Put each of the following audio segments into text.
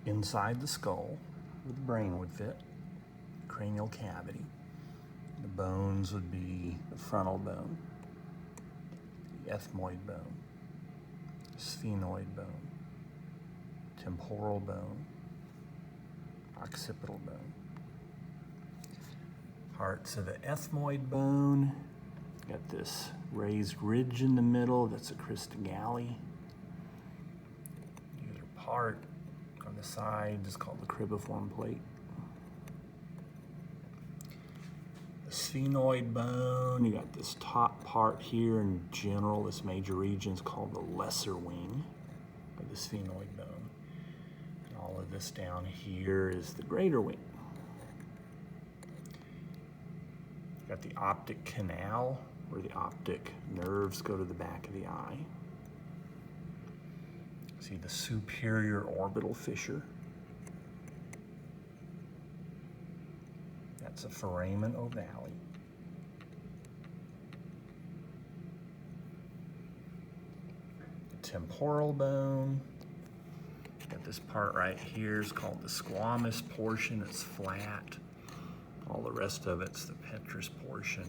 inside the skull where the brain would fit, cranial cavity. The bones would be the frontal bone, the ethmoid bone, sphenoid bone, temporal bone, occipital bone. Parts of the ethmoid bone, got this raised ridge in the middle, that's a cristagalli. The other part on the side is called the cribiform plate. The sphenoid bone, you got this top part here in general, this major region is called the lesser wing of the sphenoid bone. And all of this down here is the greater wing. Got the optic canal, where the optic nerves go to the back of the eye. See the superior orbital fissure. That's a foramen ovale. The temporal bone. Got this part right here is called the squamous portion. It's flat. All the rest of it's the petrous portion.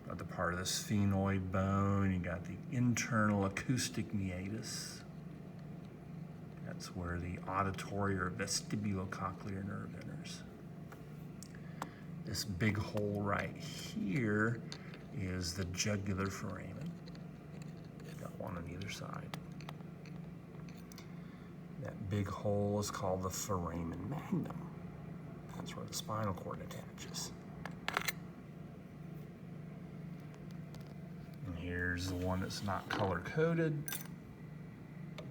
Got the part of the sphenoid bone. You got the internal acoustic meatus. That's where the auditory or vestibulocochlear nerve enters. This big hole right here is the jugular foramen. Got one on either side. That big hole is called the foramen magnum. That's where the spinal cord attaches. And here's the one that's not color-coded.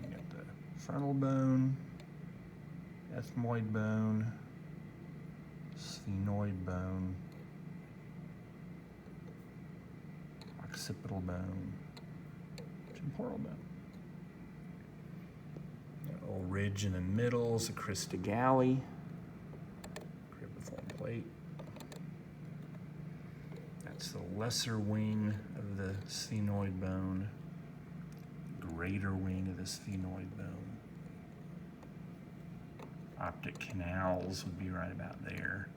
You got the frontal bone, ethmoid bone, sphenoid bone, occipital bone, temporal bone. That little ridge in the middle is a cristagalli. Plate. That's the lesser wing of the sphenoid bone, greater wing of the sphenoid bone. Optic canals would be right about there.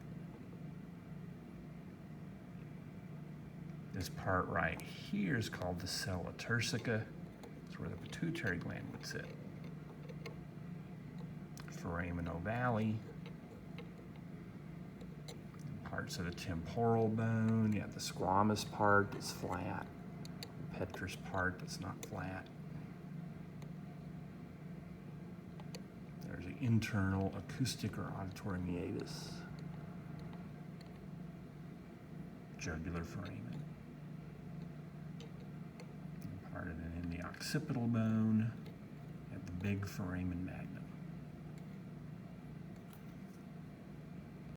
This part right here is called the sella turcica. It's where the pituitary gland would sit. Foramen ovale. Parts of the temporal bone. You have the squamous part that's flat, the petrous part that's not flat. There's the internal acoustic or auditory meatus, jugular foramen. And part of it in the occipital bone, you have the big foramen magnum.